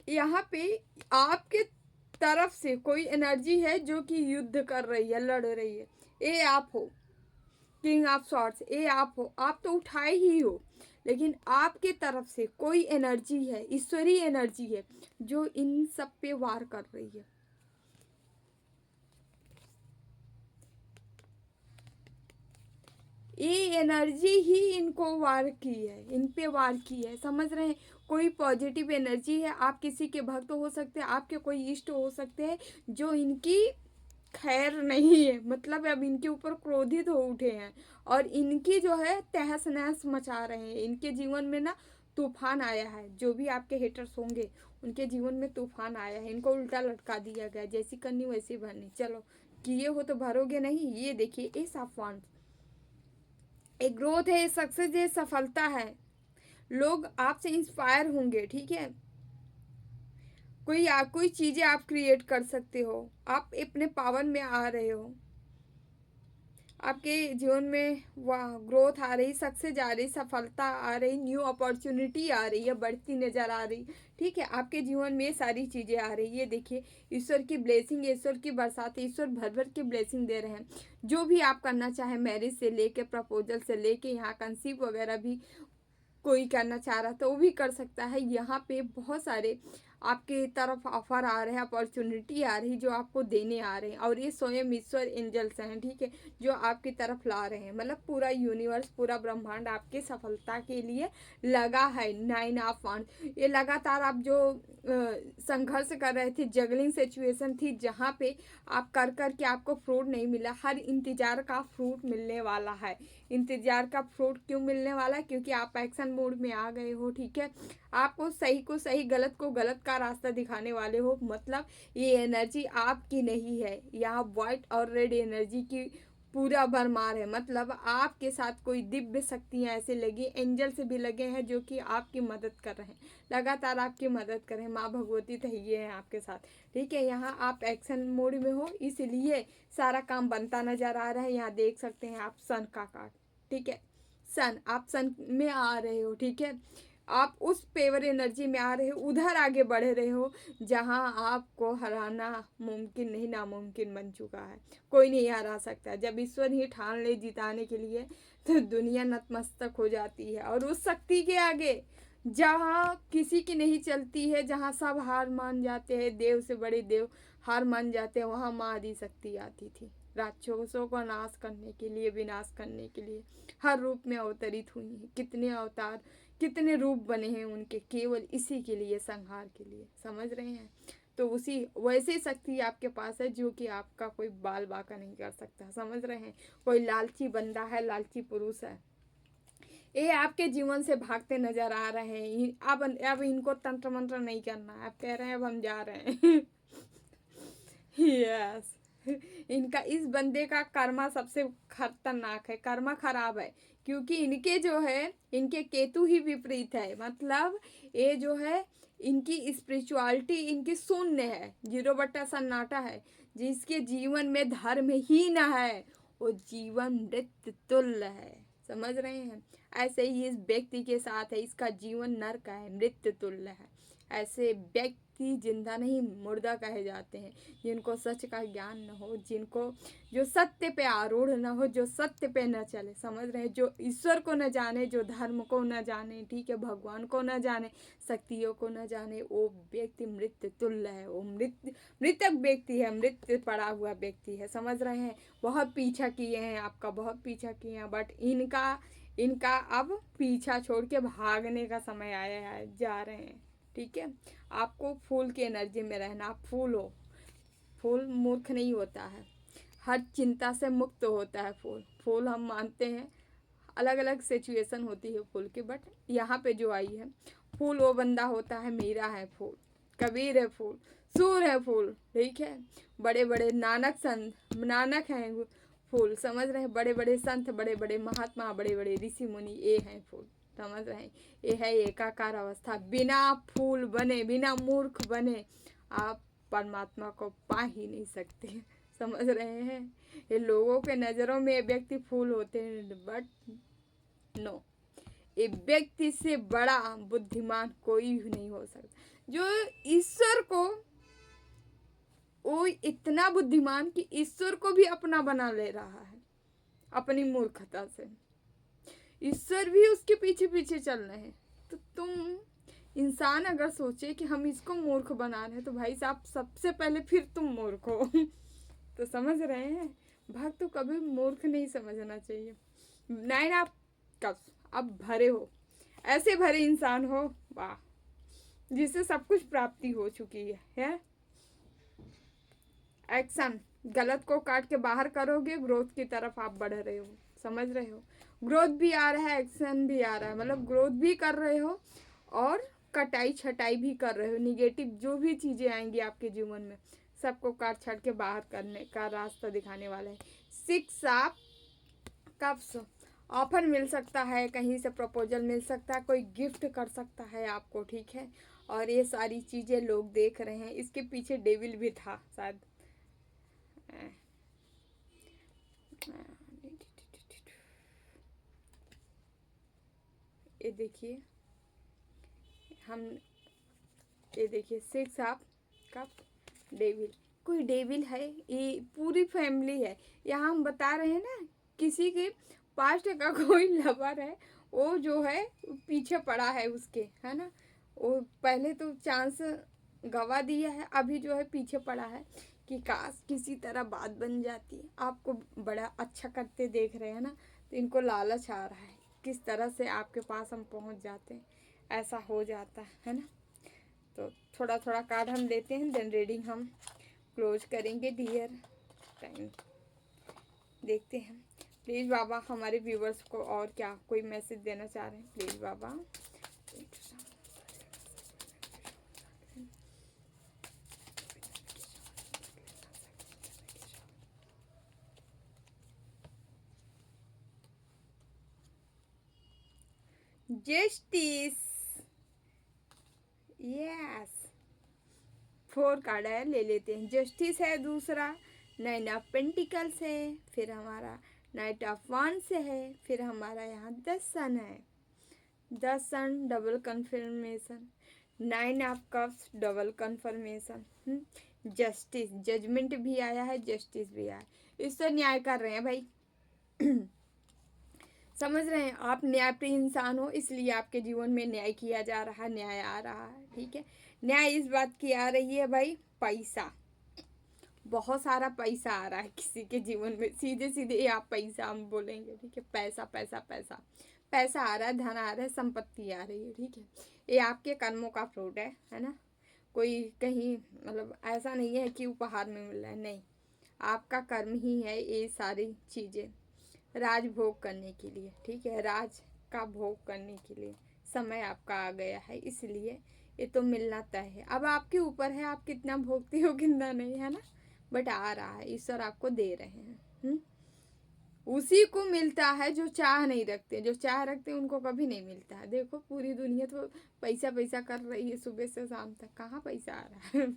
यहाँ पे आपके तरफ से कोई एनर्जी है जो कि युद्ध कर रही है, लड़ रही है। ये आप हो, किंग ऑफ सॉर्ड्स, ये आप हो। आप तो उठाए ही हो, लेकिन आपके तरफ से कोई एनर्जी है, ईश्वरीय एनर्जी है, जो इन सब पे वार कर रही है। ये एनर्जी ही इनको वार की है, इन पे वार की है, समझ रहे हैं। कोई पॉजिटिव एनर्जी है, आप किसी के भक्त हो सकते हैं, आपके कोई इष्ट हो सकते हैं जो इनकी खैर नहीं है, मतलब अब इनके ऊपर क्रोधित हो उठे हैं और इनकी जो है तहस नहस मचा रहे हैं। इनके जीवन में ना तूफान आया है, जो भी आपके हेटर्स होंगे उनके जीवन में तूफान आया है, इनको उल्टा लटका दिया गया, जैसी करनी वैसी भरनी। चलो किए हो तो भरोगे नहीं। ये देखिए एस ऑफ वांड्स, एक ग्रोथ है, सक्सेस है, सफलता है, लोग आपसे इंस्पायर होंगे, ठीक है। कोई चीजें आप क्रिएट कर सकते हो, आप अपने पावर में आ रहे हो, आपके जीवन में वाह ग्रोथ आ रही, सक्सेस आ रही, सफलता आ रही, न्यू अपॉर्चुनिटी आ रही है, बढ़ती नजर आ रही, ठीक है। आपके जीवन में ये सारी चीज़ें आ रही है। देखिए ईश्वर की ब्लेसिंग, ईश्वर की बरसात, ईश्वर भर भर के ब्लेसिंग दे रहे हैं। जो भी आप करना चाहे, मैरिज से लेके प्रपोजल से लेके यहाँ कंसीव वगैरह भी कोई करना चाह रहा तो वो भी कर सकता है। यहाँ पे बहुत सारे आपके तरफ ऑफर आ रहे हैं, अपॉर्चुनिटी आ रही जो आपको देने आ रहे हैं, और ये स्वयं ईश्वर एंजल्स हैं, ठीक है, जो आपकी तरफ ला रहे हैं। मतलब पूरा यूनिवर्स, पूरा ब्रह्मांड आपके सफलता के लिए लगा है। 9 ऑफ वांड्स, ये लगातार आप जो संघर्ष कर रहे थे, जगलिंग सिचुएशन थी जहाँ पे आप कर कर के आपको फ्रूट नहीं मिला, हर इंतजार का फ्रूट मिलने वाला है। इंतजार का फ्रूट क्यों मिलने वाला है? क्योंकि आप एक्शन मोड में आ गए हो, ठीक है। आपको सही को सही, गलत को गलत का रास्ता दिखाने वाले हो। मतलब ये एनर्जी आपकी नहीं है, यहाँ व्हाइट और रेड एनर्जी की पूरा भरमार है। मतलब आपके साथ कोई दिव्य शक्तियाँ ऐसे लगी, एंजल से भी लगे हैं जो कि आपकी मदद कर रहे हैं, लगातार आपकी मदद कर रहे हैं। माँ भगवती तो ये है आपके साथ, ठीक है। यहाँ आप एक्शन मोड में हो, इसलिए सारा काम बनता नजर आ रहा है। यहाँ देख सकते हैं आप सन का कार्ड, ठीक है। सन, आप सन में आ रहे हो, ठीक है। आप उस पेवर एनर्जी में आ रहे हो, उधर आगे बढ़ रहे हो जहां आपको हराना मुमकिन नहीं, नामुमकिन बन चुका है। कोई नहीं हरा सकता। जब ईश्वर ही ठान ले जिताने के लिए तो दुनिया नतमस्तक हो जाती है। और उस शक्ति के आगे जहाँ किसी की नहीं चलती है, जहाँ सब हार मान जाते हैं, देव से बड़े देव हार मान जाते हैं, वहाँ माँ आदि शक्ति आती थी राक्षसों को नाश करने के लिए, विनाश करने के लिए हर रूप में अवतरित हुई हैं। कितने अवतार, कितने रूप बने हैं उनके, केवल इसी के लिए, संहार के लिए, समझ रहे हैं। तो उसी वैसी शक्ति आपके पास है जो कि आपका कोई बाल बाका नहीं कर सकता, समझ रहे हैं। कोई लालची बंदा है, लालची पुरुष है, ये आपके जीवन से भागते नजर आ रहे हैं। अब इनको तंत्र मंत्र नहीं करना है, आप कह रहे हैं अब हम जा रहे हैं। यस इनका, इस बंदे का कर्मा सबसे खतरनाक है, कर्मा खराब है, क्योंकि इनके जो है, इनके केतु ही विपरीत है। मतलब ये जो है, इनकी स्पिरिचुअलिटी इनकी शून्य है, 0/सन्नाटा है। जिसके जीवन में धर्म ही न है वो जीवन मृत्यु तुल्य है, समझ रहे हैं। ऐसे ही इस व्यक्ति के साथ है, इसका जीवन नरक है, मृत्यु तुल्य है। ऐसे व्यक्ति जिंदा नहीं, मुर्दा कहे जाते हैं, जिनको सच का ज्ञान न हो, जिनको जो सत्य पे आरूढ़ न हो, जो सत्य पे न चले, समझ रहे हैं। जो ईश्वर को न जाने, जो धर्म को न जाने, ठीक है, भगवान को न जाने, शक्तियों को न जाने, वो व्यक्ति मृत्यु तुल्य है। वो मृतक व्यक्ति है, मृत्यु पड़ा हुआ व्यक्ति है, समझ रहे हैं। बहुत पीछा किए हैं आपका, बहुत पीछा किए हैं, बट इनका अब पीछा छोड़ के भागने का समय आया है, जा रहे हैं, ठीक है। आपको फूल की एनर्जी में रहना, आप फूल हो। फूल मूर्ख नहीं होता है, हर चिंता से मुक्त होता है फूल। फूल हम मानते हैं, अलग अलग सिचुएशन होती है फूल की, बट यहाँ पे जो आई है, फूल वो बंदा होता है, मीरा है फूल, कबीर है फूल, सूर है फूल, ठीक है। बड़े बड़े नानक हैं फूल, समझ रहे हैं। बड़े बड़े संत, बड़े बड़े महात्मा, बड़े बड़े ऋषि मुनि, ये हैं फूल, समझ रहे हैं। ये है एकाकार अवस्था। बिना फूल बने, बिना मूर्ख बने आप परमात्मा को पा ही नहीं सकते, समझ रहे हैं। ये लोगों के नज़रों में व्यक्ति फूल होते हैं, बट नो, ये व्यक्ति से बड़ा बुद्धिमान कोई भी नहीं हो सकता। जो ईश्वर को, वो इतना बुद्धिमान कि ईश्वर को भी अपना बना ले रहा है अपनी मूर्खता से। ईश्वर भी उसके पीछे पीछे चल रहे हैं। तो तुम इंसान अगर सोचे कि हम इसको मूर्ख बना रहे हैं, तो भाई साहब सबसे पहले फिर तुम मूर्ख हो। तो समझ रहे हैं, भक्त को कभी मूर्ख नहीं समझना चाहिए। नाइन ऑफ कप्स, अब भरे हो, ऐसे भरे इंसान हो, वाह, जिससे सब कुछ प्राप्ति हो चुकी है। एक्शन, गलत को काट के बाहर करोगे, ग्रोथ की तरफ आप बढ़ रहे हो, समझ रहे हो। ग्रोथ भी आ रहा है, एक्शन भी आ रहा है, मतलब ग्रोथ भी कर रहे हो और कटाई छटाई भी कर रहे हो। निगेटिव जो भी चीज़ें आएंगी आपके जीवन में, सबको काट छाट के बाहर करने का रास्ता दिखाने वाला है। 6 ऑफ कप्स, ऑफर मिल सकता है, कहीं से प्रपोजल मिल सकता है, कोई गिफ्ट कर सकता है आपको, ठीक है। और ये सारी चीज़ें लोग देख रहे हैं। इसके पीछे डेविल भी था शायद। ये देखिए, हम ये देखिए 6 ऑफ कप, डेविल, कोई डेविल है, ये पूरी फैमिली है। यहाँ हम बता रहे हैं ना, किसी के पास्ट का कोई लवर है, वो जो है पीछे पड़ा है उसके, है ना। वो पहले तो चांस गवा दिया है, अभी जो है पीछे पड़ा है कि काश किसी तरह बात बन जाती। आपको बड़ा अच्छा करते देख रहे हैं ना, तो इनको लालच आ रहा है किस तरह से आपके पास हम पहुंच जाते हैं, ऐसा हो जाता है ना। तो थोड़ा थोड़ा कार्ड हम लेते हैं, देन रीडिंग हम क्लोज करेंगे डियर। टाइम देखते हैं। प्लीज़ बाबा, हमारे व्यूवर्स को और क्या कोई मैसेज देना चाह रहे हैं, please Baba. Justice, yes, 4 card है, ले लेते हैं। जस्टिस है दूसरा, 9 ऑफ पेंटिकल्स है, फिर हमारा नाइट ऑफ वांड्स है, फिर हमारा यहाँ 10 सन है। 10 sun double confirmation, 9 of cups double confirmation, justice, judgement भी आया है, जस्टिस भी आया है। इससे न्याय कर रहे हैं भाई। समझ रहे हैं, आप न्यायप्रिय इंसान हो, इसलिए आपके जीवन में न्याय किया जा रहा है, न्याय आ रहा है, ठीक है। न्याय इस बात की आ रही है भाई, पैसा, बहुत सारा पैसा आ रहा है किसी के जीवन में, सीधे सीधे आप पैसा हम बोलेंगे, ठीक है। पैसा पैसा पैसा पैसा आ रहा है, धन आ रहा है, संपत्ति आ रही है, ठीक है। ये आपके कर्मों का फ्रूट है ना। कोई कहीं मतलब ऐसा नहीं है कि उपहार में मिल रहा है, नहीं, आपका कर्म ही है ये सारी चीज़ें, राजभोग करने के लिए, ठीक है। राज का भोग करने के लिए समय आपका आ गया है, इसलिए ये तो मिलना तय है। अब आपके ऊपर है, आप कितना भोगते हो कितना नहीं, है ना। बट आ रहा है, ईश्वर आपको दे रहे हैं। उसी को मिलता है जो चाह नहीं रखते, जो चाह रखते हैं उनको कभी नहीं मिलता है। देखो पूरी दुनिया तो पैसा पैसा कर रही है सुबह से शाम तक, कहाँ पैसा आ रहा है।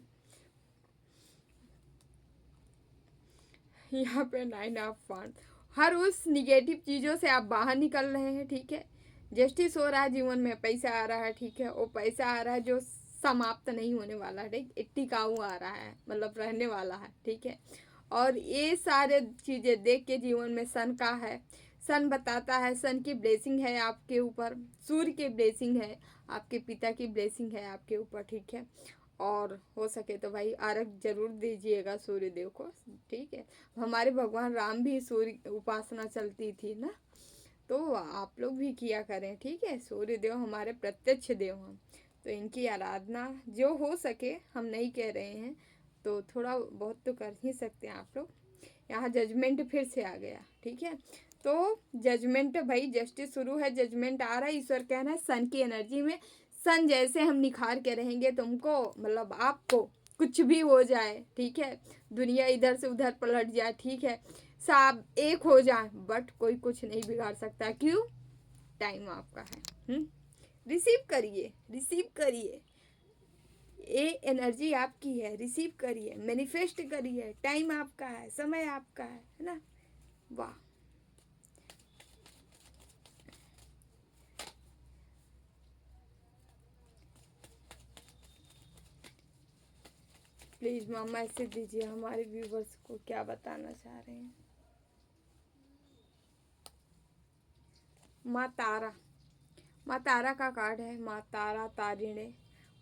यहाँ पे 9 ऑफ वांड्स, हर उस निगेटिव चीज़ों से आप बाहर निकल रहे हैं, ठीक है। जस्टिस हो रहा है जीवन में, पैसा आ रहा है, ठीक है। वो पैसा आ रहा है जो समाप्त नहीं होने वाला है, ठीक, टिकाऊ आ रहा है, मतलब रहने वाला है, ठीक है। और ये सारे चीज़ें देख के जीवन में सन का है, सन बताता है, सन की ब्लेसिंग है आपके ऊपर, सूर्य की ब्लेसिंग है, आपके पिता की ब्लेसिंग है आपके ऊपर, ठीक है। और हो सके तो भाई अर्घ जरूर दीजिएगा सूर्य देव को, ठीक है। हमारे भगवान राम भी सूर्य उपासना चलती थी ना, तो आप लोग भी किया करें, ठीक है। सूर्य देव हमारे प्रत्यक्ष देव हैं, तो इनकी आराधना जो हो सके, हम नहीं कह रहे हैं, तो थोड़ा बहुत तो कर ही सकते हैं आप लोग। यहाँ जजमेंट फिर से आ गया, ठीक है। तो जजमेंट भाई, जस्टिस शुरू है, जजमेंट आ रहा है। ईश्वर कह रहा है सन की एनर्जी में, सन जैसे हम निखार के रहेंगे तुमको, मतलब आपको कुछ भी हो जाए, ठीक है, दुनिया इधर से उधर पलट जाए, ठीक है, सब एक हो जाए, बट कोई कुछ नहीं बिगाड़ सकता। क्यों? टाइम आपका है। रिसीव करिए, रिसीव करिए, ये एनर्जी आपकी है, रिसीव करिए, मैनिफेस्ट करिए, टाइम आपका है, समय आपका है ना। वाह, प्लीज़ माँ मैसेज दीजिए, हमारे व्यूवर्स को क्या बताना चाह रहे हैं। माँ तारा, माँ तारा का कार्ड है, माँ तारा तारिणे,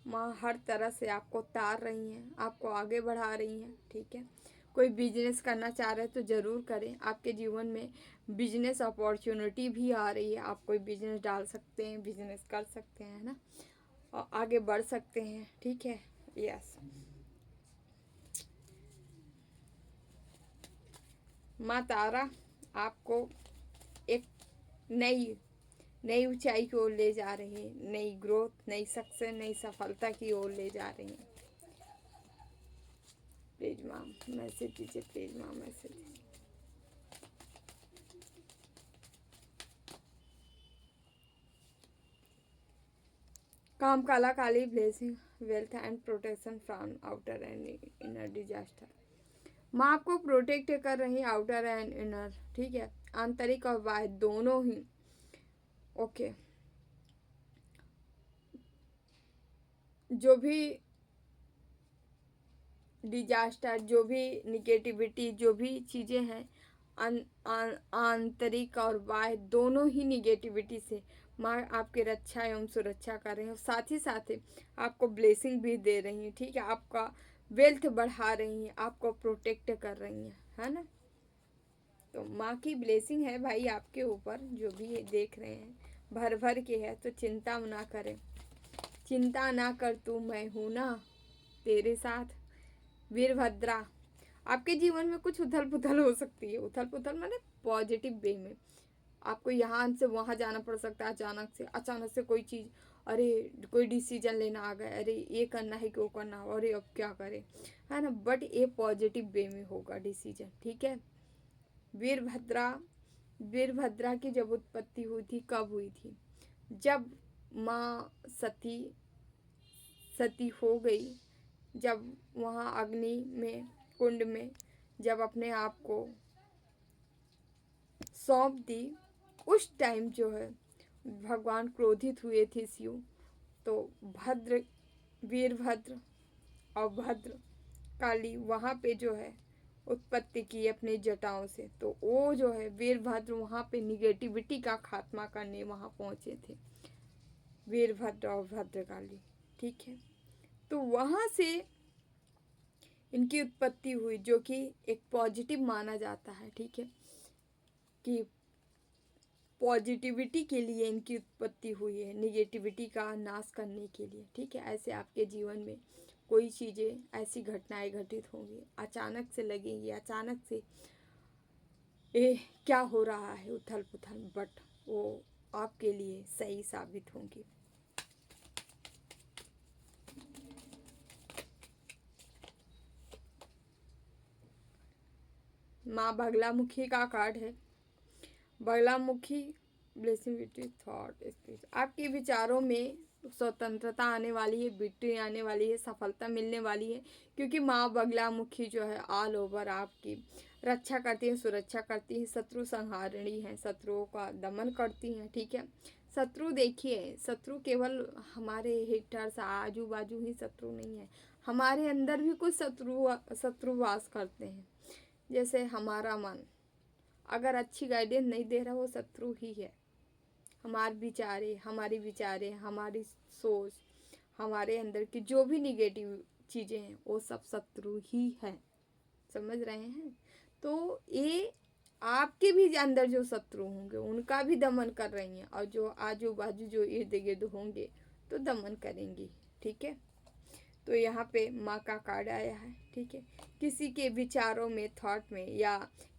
माँ हर तरह से आपको तार रही हैं, आपको आगे बढ़ा रही हैं, ठीक है। कोई बिजनेस करना चाह रहे हैं तो ज़रूर करें। आपके जीवन में बिजनेस अपॉर्चुनिटी भी आ रही है, आप कोई बिजनेस डाल सकते हैं, बिजनेस कर सकते हैं, है ना, और आगे बढ़ सकते हैं। ठीक है, यस। माँ तारा आपको एक नई नई ऊंचाई की ओर ले जा रही है, नई ग्रोथ, नई सक्सेस, नई सफलता की ओर ले जा रही हैं। प्लीज माँ मैसेज दीजिए, प्लीज माँ मैसेज दीजिए। काम काला Kali blessing, wealth and protection from outer and inner disaster. माँ आपको प्रोटेक्ट कर रही है आउटर एंड इनर, ठीक है, आंतरिक और बाह्य दोनों ही। ओके, जो भी डिजास्टर, जो भी निगेटिविटी, जो भी चीज़ें हैं आंतरिक और बाह्य दोनों ही निगेटिविटी से माँ आपकी रक्षा एवं सुरक्षा कर रही हैं, और साथ ही आपको ब्लेसिंग भी दे रही हैं। ठीक है, आपका वेल्थ बढ़ा रही हैं, आपको प्रोटेक्ट कर रही हैं, है ना। तो माँ की ब्लेसिंग है भाई आपके ऊपर, जो भी ये देख रहे हैं भर भर के है। तो चिंता ना करें, चिंता ना कर तू मैं हूं ना तेरे साथ। वीरभद्रा, आपके जीवन में कुछ उथल पुथल हो सकती है। उथल पुथल माने पॉजिटिव वे में। आपको यहाँ से वहाँ जाना पड़ सकता है, अचानक से कोई चीज़, अरे कोई डिसीजन लेना आ गया, अरे ये करना है कि वो करना, अरे अब क्या करें, है ना। बट ये पॉजिटिव वे में होगा डिसीजन, ठीक है। वीरभद्रा, वीरभद्रा की जब उत्पत्ति हुई थी, कब हुई थी? जब माँ सती हो गई, जब वहाँ अग्नि में, कुंड में जब अपने आप को सौंप दी, उस टाइम जो है भगवान क्रोधित हुए थे शिव। तो भद्र, वीरभद्र और भद्र काली वहाँ पे जो है उत्पत्ति की अपनी जटाओं से। तो वो जो है वीरभद्र वहाँ पे निगेटिविटी का खात्मा करने वहाँ पहुँचे थे, वीरभद्र और भद्रकाली, ठीक है। तो वहाँ से इनकी उत्पत्ति हुई, जो कि एक पॉजिटिव माना जाता है, ठीक है, कि पॉजिटिविटी के लिए इनकी उत्पत्ति हुई है, निगेटिविटी का नाश करने के लिए, ठीक है। ऐसे आपके जीवन में कोई चीज़ें, ऐसी घटनाएं घटित होंगी, अचानक से लगेंगी, अचानक से क्या हो रहा है उथल पुथल, बट वो आपके लिए सही साबित होंगी। माँ बगलामुखी का कार्ड है। Baglamukhi blessing with thought speech. आपके विचारों में स्वतंत्रता आने वाली है, विक्ट्री आने वाली है, सफलता मिलने वाली है, क्योंकि माँ बगलामुखी जो है ऑल ओवर आपकी रक्षा करती है, सुरक्षा करती है, शत्रु संहारिणी है, शत्रुओं का दमन करती हैं, ठीक है। शत्रु देखिए, शत्रु केवल हमारे हिटर्स आजू बाजू ही शत्रु नहीं है, हमारे अंदर भी कुछ शत्रु वास करते हैं। जैसे हमारा मन अगर अच्छी गाइडेंस नहीं दे रहा, वो शत्रु ही है। हमारी विचारे, हमारी सोच, हमारे अंदर की जो भी निगेटिव चीज़ें हैं, वो सब शत्रु ही है, समझ रहे हैं। तो ये आपके भी अंदर जो शत्रु होंगे उनका भी दमन कर रही हैं, और जो आजू बाजू जो इर्द गिर्द होंगे तो दमन करेंगी, ठीक है। तो यहाँ पे माँ का कार्ड आया है, ठीक है। किसी के विचारों में, थॉट में, या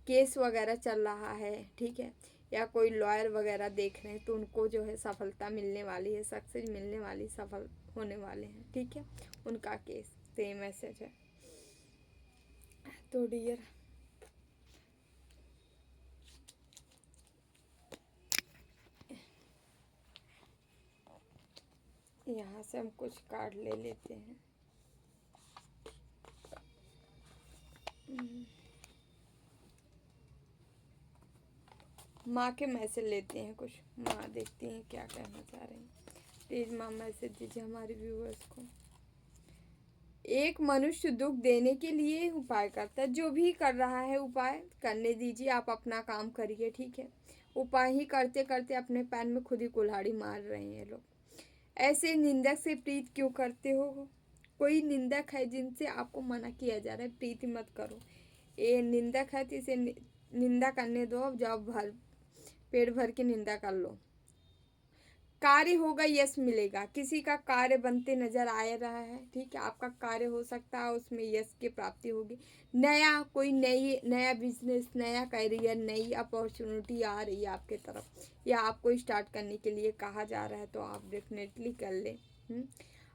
केस वगैरह चल रहा है, ठीक है, या कोई लॉयर वगैरह देख रहे हैं, तो उनको जो है सफलता मिलने वाली है, सक्सेस मिलने वाली, सफल होने वाले हैं, ठीक है। उनका केस सेम मैसेज है। तो डियर, यहाँ से हम कुछ कार्ड ले लेते हैं। माँ के मैसेज लेते हैं कुछ, माँ देखती हैं क्या कहना चाह रही हैं। प्लीज माँ मैसेज दीजिए हमारे व्यूअर्स को। एक मनुष्य दुख देने के लिए उपाय करता है, जो भी कर रहा है उपाय करने दीजिए, आप अपना काम करिए, ठीक है। उपाय ही करते करते अपने पैर में खुद ही कुल्हाड़ी मार रहे हैं लोग। ऐसे निंदक से प्रीत क्यों करते हो? कोई निंदक है जिनसे आपको मना किया जा रहा है, प्रीति मत करो। ये निंदक है तो इसे निंदा करने दो। अब जाओ पेट भर के निंदा कर लो। कार्य होगा, यश मिलेगा। किसी का कार्य बनते नजर आ रहा है, ठीक है, आपका कार्य हो सकता है, उसमें यश की प्राप्ति होगी। नया बिजनेस, नया करियर, नई अपॉर्चुनिटी आ रही है आपके तरफ, या आपको स्टार्ट करने के लिए कहा जा रहा है, तो आप डेफिनेटली कर लें।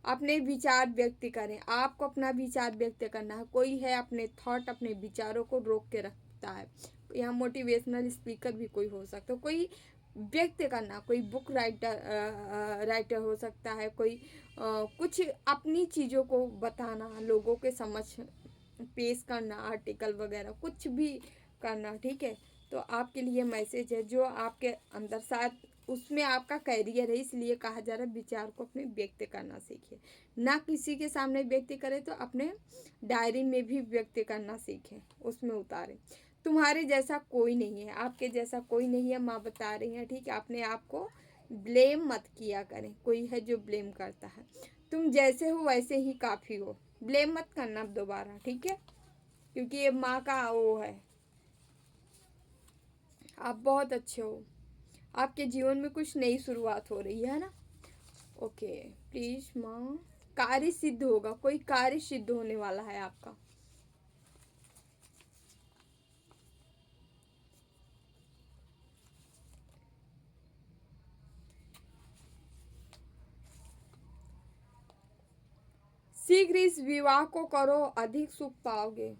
अपने विचार व्यक्त करें। आपको अपना विचार व्यक्त करना है। कोई है अपने थॉट, अपने विचारों को रोक के रखता है। यहाँ मोटिवेशनल स्पीकर भी कोई हो सकता है, कोई व्यक्त करना, कोई बुक राइटर हो सकता है, कोई कुछ अपनी चीज़ों को बताना, लोगों के समझ पेश करना, आर्टिकल वगैरह कुछ भी करना, ठीक है। तो आपके लिए मैसेज है जो आपके अंदर शायद उसमें आपका कैरियर है, इसलिए कहा जा रहा है विचार को अपने व्यक्त करना सीखिए। ना किसी के सामने व्यक्त करें तो अपने डायरी में भी व्यक्त करना सीखें, उसमें उतारें। तुम्हारे जैसा कोई नहीं है, आपके जैसा कोई नहीं है, माँ बता रही हैं, ठीक है। अपने आप को ब्लेम मत किया करें। कोई है जो ब्लेम करता है, तुम जैसे हो वैसे ही काफ़ी हो। ब्लेम मत करना दोबारा, ठीक है, क्योंकि ये माँ का वो है। आप बहुत अच्छे हो, आपके जीवन में कुछ नई शुरुआत हो रही है ना। ओके, प्लीज माँ, कार्य सिद्ध होगा, कोई कार्य सिद्ध होने वाला है आपका। शीघ्र इस विवाह को करो, अधिक सुख पाओगे।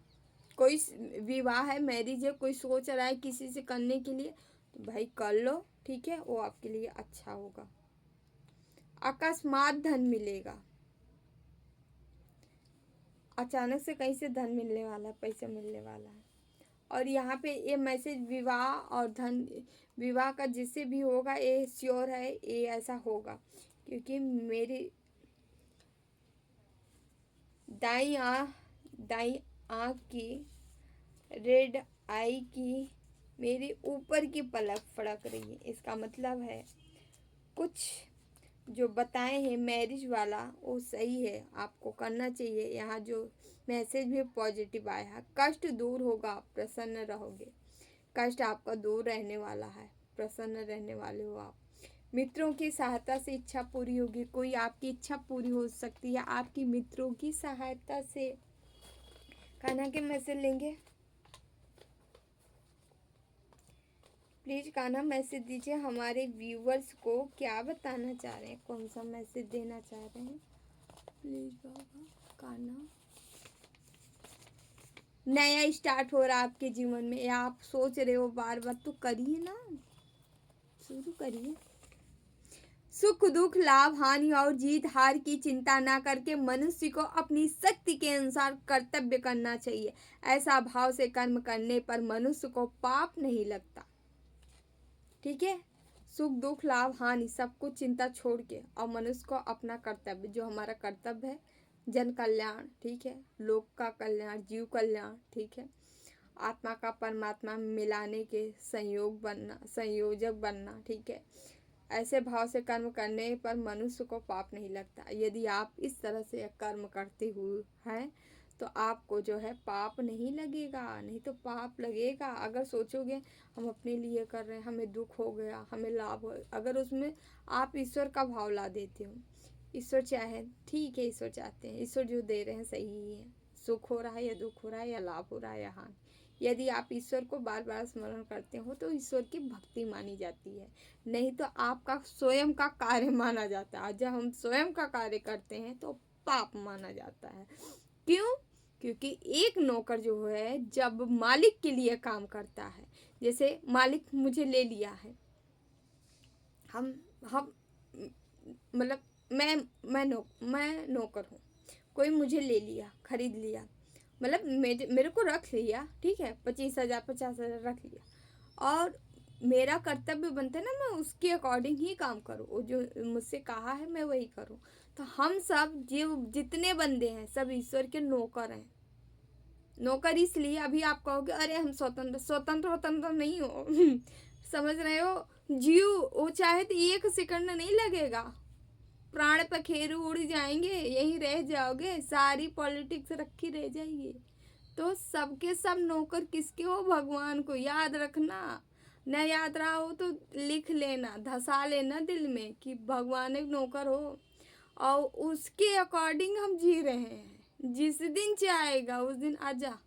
कोई विवाह है, मैरिज है, कोई सोच रहा है किसी से करने के लिए, तो भाई कर लो, ठीक है, वो आपके लिए अच्छा होगा। अकस्मात धन मिलेगा, अचानक से कहीं से धन मिलने वाला है, पैसा मिलने वाला है। और यहाँ पे ये मैसेज विवाह और धन, विवाह का जिससे भी होगा ये श्योर है, ये ऐसा होगा, क्योंकि मेरी दाई आँख की रेड आई की मेरे ऊपर की पलक फड़क रही है। इसका मतलब है कुछ जो बताए हैं मैरिज वाला वो सही है, आपको करना चाहिए। यहाँ जो मैसेज भी पॉजिटिव आया है, कष्ट दूर होगा, प्रसन्न रहोगे। कष्ट आपका दूर रहने वाला है, प्रसन्न रहने वाले हो आप। मित्रों की सहायता से इच्छा पूरी होगी। कोई आपकी इच्छा पूरी हो सकती है आपकी मित्रों की सहायता से। कान्हा के मैसेज लेंगे, प्लीज कान्हा मैसेज दीजिए। हमारे व्यूवर्स को क्या बताना चाह रहे हैं, कौन सा मैसेज देना चाह रहे हैं, प्लीज बाबा कान्हा। नया स्टार्ट हो रहा है आपके जीवन में, या आप सोच रहे हो बार बार, तो करिए ना, शुरू करिए। सुख दुख, लाभ हानि और जीत हार की चिंता ना करके मनुष्य को अपनी शक्ति के अनुसार कर्तव्य करना चाहिए। ऐसा भाव से कर्म करने पर मनुष्य को पाप नहीं लगता, ठीक है। सुख दुख लाभ हानि सब कुछ चिंता छोड़ के और मनुष्य को अपना कर्तव्य, जो हमारा कर्तव्य है, जन कल्याण, ठीक है, लोक का कल्याण, जीव कल्याण, ठीक है, आत्मा का परमात्मा में मिलाने के संयोजक बनना, ठीक है। ऐसे भाव से कर्म करने पर मनुष्य को पाप नहीं लगता। यदि आप इस तरह से कर्म करते हुए हैं तो आपको जो है पाप नहीं लगेगा, नहीं तो पाप लगेगा। अगर सोचोगे हम अपने लिए कर रहे हैं, हमें दुख हो गया, हमें लाभ हो, अगर उसमें आप ईश्वर का भाव ला देते हो, ईश्वर चाहे, ठीक है, ईश्वर चाहते हैं, ईश्वर जो दे रहे हैं सही ही है, सुख हो रहा है या दुख हो रहा है या लाभ हो रहा है या हानि, यदि आप ईश्वर को बार बार स्मरण करते हो तो ईश्वर की भक्ति मानी जाती है, नहीं तो आपका स्वयं का कार्य माना जाता है। जब हम स्वयं का कार्य करते हैं तो पाप माना जाता है। क्यों? क्योंकि एक नौकर जो है जब मालिक के लिए काम करता है, जैसे मालिक मुझे ले लिया है, हम मतलब मैं नौकर हूँ, कोई मुझे ले लिया, खरीद लिया, मतलब मेरे को रख लिया, ठीक है, 25,000 50,000 रख लिया, और मेरा कर्तव्य बनता है ना मैं उसके अकॉर्डिंग ही काम करूँ, वो जो मुझसे कहा है मैं वही करूँ। तो हम सब जो जितने बंदे हैं सब ईश्वर के नौकर हैं। नौकर इसलिए, अभी आप कहोगे अरे हम स्वतंत्र स्वतंत्र नहीं हो समझ रहे हो, जीव वो चाहे तो 1 सेकंड नहीं लगेगा, प्राण पखेरु उड़ जाएंगे, यहीं रह जाओगे, सारी पॉलिटिक्स रखी रह जाएगी, तो सबके सब नौकर किसके हो? भगवान को। याद रखना। न याद रहा हो तो लिख लेना, धसा लेना दिल में कि भगवान एक नौकर हो और उसके अकॉर्डिंग हम जी रहे हैं। जिस दिन चाहेगा उस दिन आजा,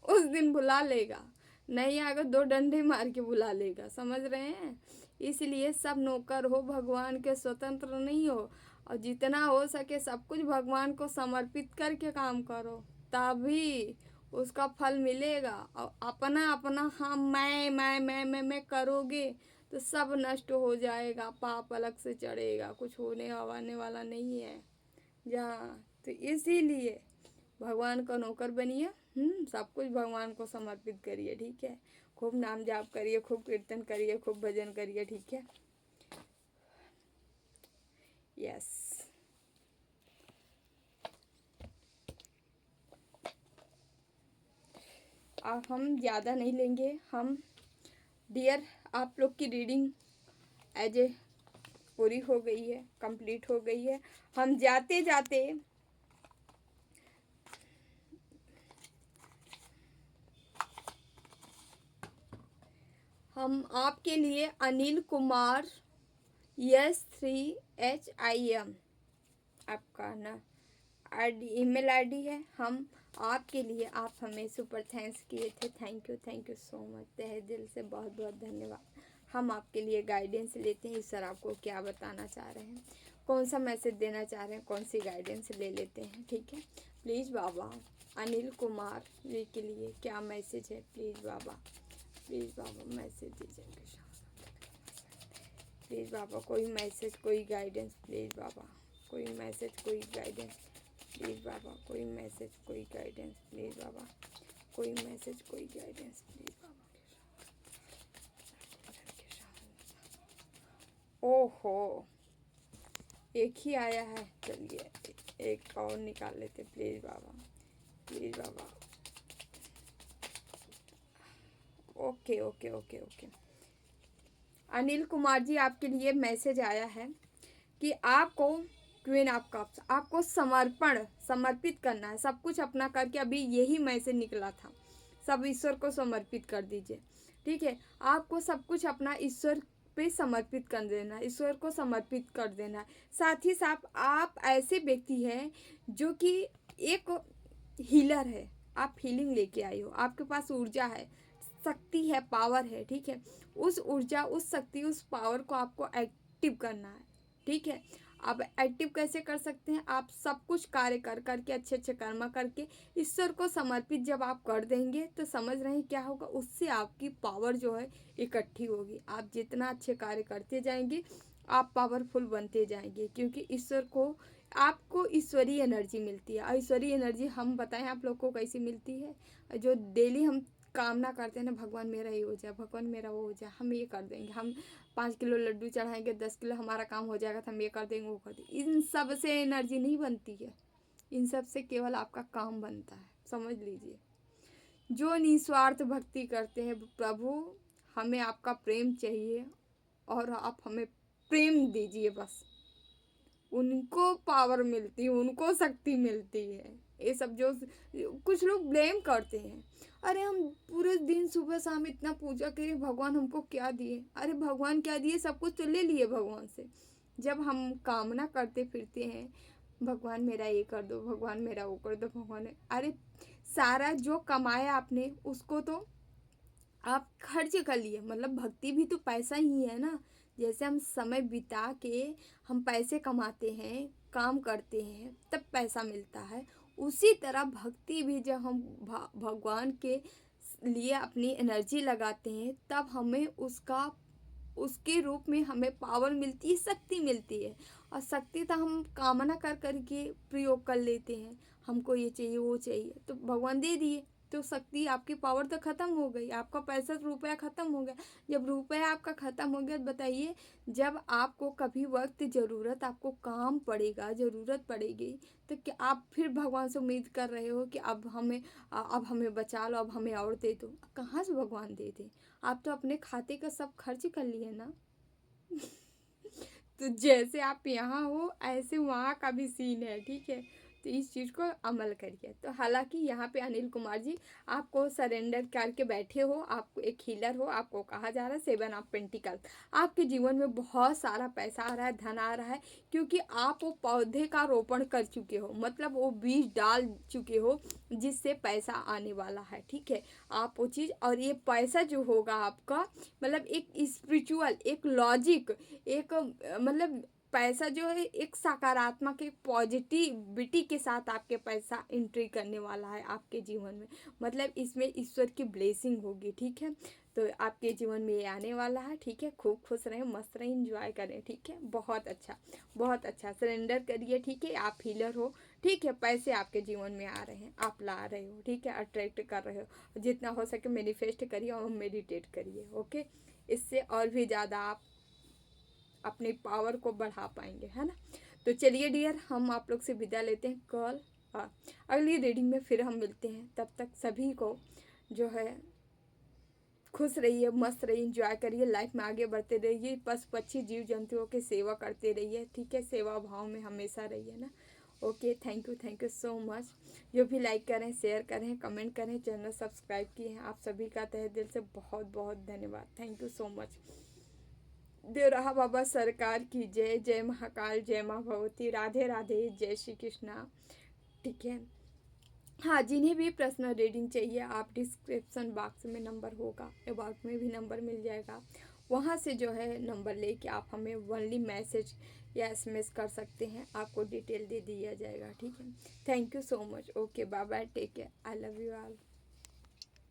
उस दिन बुला लेगा, नहीं आएगा दो डंडे मार के बुला लेगा। समझ रहे हैं? इसलिए सब नौकर हो भगवान के, स्वतंत्र नहीं हो। और जितना हो सके सब कुछ भगवान को समर्पित करके काम करो, तभी उसका फल मिलेगा। और अपना अपना हाँ मैं करोगे तो सब नष्ट हो जाएगा, पाप अलग से चढ़ेगा, कुछ होने आने वाला नहीं है जहाँ। तो इसीलिए भगवान का नौकर बनिए, सब कुछ भगवान को समर्पित करिए, ठीक है। खूब नाम जाप करिए, खूब कीर्तन करिए, खूब भजन करिए, ठीक है। यस। अब हम ज़्यादा नहीं लेंगे। हम डियर, आप लोग की रीडिंग एज ए पूरी हो गई है, कंप्लीट हो गई है। हम जाते जाते हम आपके लिए अनिल कुमार S3HIM आपका ना ईमेल आईडी है। हम आपके लिए, आप हमें सुपर थैंक्स किए थे, थैंक यू सो मच, तहे दिल से बहुत बहुत धन्यवाद। हम आपके लिए गाइडेंस लेते हैं, सर आपको क्या बताना चाह रहे हैं, कौन सा मैसेज देना चाह रहे हैं, कौन सी गाइडेंस ले लेते हैं, ठीक है। प्लीज़ बाबा अनिल कुमार जी के लिए क्या मैसेज है? प्लीज़ बाबा मैसेज दीजिए। प्लीज़ बाबा कोई मैसेज, कोई गाइडेंस, प्लीज़ बाबा कोई मैसेज, कोई गाइडेंस, प्लीज़ बाबा कोई मैसेज, कोई गाइडेंस, प्लीज़ बाबा कोई मैसेज, कोई गाइडेंस, प्लीज़ बाबा। ओहो, एक ही आया है, चलिए एक और निकाल लेते, प्लीज़ बाबा, प्लीज़ बाबा। Okay okay okay okay. Anil Kumar ji, आपके लिए मैसेज आया है कि आपको क्वीन ऑफ कप्स, आपको समर्पित करना है, सब कुछ अपना करके। अभी यही मैसेज निकला था, सब ईश्वर को समर्पित कर दीजिए, ठीक है। आपको सब कुछ अपना ईश्वर पे समर्पित कर देना है, ईश्वर को समर्पित कर देना है। साथ ही साथ आप ऐसे व्यक्ति हैं जो कि एक हीलर है, आप हीलिंग लेके आए हो, आपके पास ऊर्जा है, शक्ति है, पावर है, ठीक है। उस ऊर्जा, उस शक्ति, उस पावर को आपको एक्टिव करना है, ठीक है। आप एक्टिव कैसे कर सकते हैं? आप सब कुछ कार्य कर करके, अच्छे अच्छे कर्म करके ईश्वर को समर्पित जब आप कर देंगे तो समझ रहे हैं क्या होगा? उससे आपकी पावर जो है इकट्ठी होगी। आप जितना अच्छे कार्य करते जाएंगे आप पावरफुल बनते जाएंगे, क्योंकि ईश्वर को, आपको ईश्वरीय एनर्जी मिलती है। और ईश्वरीय एनर्जी हम बताएं आप लोग को कैसी मिलती है? जो डेली हम कामना करते हैं ना, भगवान मेरा ये हो जाए, भगवान मेरा वो हो जाए, हम ये कर देंगे, हम 5 किलो लड्डू चढ़ाएंगे, 10 किलो हमारा काम हो जाएगा, तो हम ये कर देंगे, वो कर देंगे। इन सब से एनर्जी नहीं बनती है, इन सब से केवल आपका काम बनता है, समझ लीजिए। जो निस्वार्थ भक्ति करते हैं, प्रभु हमें आपका प्रेम चाहिए और आप हमें प्रेम दीजिए, बस उनको पावर मिलती है, उनको शक्ति मिलती है। ये सब जो कुछ लोग ब्लेम करते हैं, अरे हम पूरे दिन सुबह शाम इतना पूजा करें, भगवान हमको क्या दिए? अरे भगवान क्या दिए? सब कुछ तो ले लिए भगवान से। जब हम कामना करते फिरते हैं, भगवान मेरा ये कर दो, भगवान मेरा वो कर दो, भगवान, अरे सारा जो कमाया आपने उसको तो आप खर्च कर लिए, मतलब भक्ति भी तो पैसा ही है ना। जैसे हम समय बिता के हम पैसे कमाते हैं, काम करते हैं, तब पैसा मिलता है, उसी तरह भक्ति भी जब हम भगवान के लिए अपनी एनर्जी लगाते हैं, तब हमें उसके रूप में हमें पावर मिलती है, शक्ति मिलती है। और शक्ति तो हम कामना कर करके प्रयोग कर लेते हैं, हमको ये चाहिए वो चाहिए, तो भगवान दे दिए, तो शक्ति, आपकी पावर तो ख़त्म हो गई, आपका पैसा रुपया ख़त्म हो गया। जब रुपया आपका ख़त्म हो गया, बताइए, जब आपको कभी वक्त ज़रूरत, आपको काम पड़ेगा, ज़रूरत पड़ेगी, तो क्या आप फिर भगवान से उम्मीद कर रहे हो कि अब हमें बचा लो, अब हमें और दे दो? कहाँ से भगवान दे दे? आप तो अपने खाते का सब खर्च कर लिए ना। तो जैसे आप यहाँ हो ऐसे वहाँ का भी सीन है, ठीक है। तो इस चीज़ को अमल करिए। तो हालांकि यहाँ पे अनिल कुमार जी आपको सरेंडर करके बैठे हो, आपको एक हीलर हो, आपको कहा जा रहा है 7 ऑफ पेंटिकल, आपके जीवन में बहुत सारा पैसा आ रहा है, धन आ रहा है, क्योंकि आप वो पौधे का रोपण कर चुके हो, मतलब वो बीज डाल चुके हो जिससे पैसा आने वाला है। ठीक है, आप वो चीज़, और ये पैसा जो होगा आपका, मतलब एक स्पिरिचुअल, एक लॉजिक, एक मतलब पैसा जो है एक सकारात्मक, एक पॉजिटिविटी के साथ आपके पैसा एंट्री करने वाला है आपके जीवन में, मतलब इसमें ईश्वर की ब्लेसिंग होगी। ठीक है, तो आपके जीवन में ये आने वाला है। ठीक है, खूब खुश रहें, मस्त रहें, इंजॉय करें। ठीक है, बहुत अच्छा, बहुत अच्छा, सरेंडर करिए। ठीक है, आप हीलर हो। ठीक है, पैसे आपके जीवन में आ रहे हैं, आप ला रहे हो। ठीक है, अट्रैक्ट कर रहे हो, जितना हो सके मैनिफेस्ट करिए और मेडिटेट करिए। ओके, इससे और भी ज़्यादा आप अपनी पावर को बढ़ा पाएंगे, है ना। तो चलिए डियर, हम आप लोग से विदा लेते हैं। कल अगली रीडिंग में फिर हम मिलते हैं। तब तक सभी को जो है खुश रहिए, मस्त रहिए, इंजॉय करिए, लाइफ में आगे बढ़ते रहिए, पशु पक्षी जीव जंतुओं की सेवा करते रहिए। ठीक है, सेवा भाव में हमेशा रहिए ना। Okay, thank you so much. जो भी लाइक करें, शेयर करें, कमेंट करें, चैनल सब्सक्राइब किए हैं, आप सभी का तहे दिल से बहुत बहुत धन्यवाद। Thank you so much. Devraha Baba सरकार की जय। जय महाकाल, जय माँ भगवती, राधे राधे, जय श्री कृष्णा। ठीक है, हाँ, जिन्हें भी पर्सनल रीडिंग चाहिए, आप डिस्क्रिप्शन बॉक्स में नंबर होगा, अबाउट में भी नंबर मिल जाएगा, वहाँ से जो है नंबर लेके आप हमें ओनली मैसेज या एसएमएस कर सकते हैं, आपको डिटेल दे दिया जाएगा। ठीक है, thank you so much. Okay, bye bye, take care, I love you all.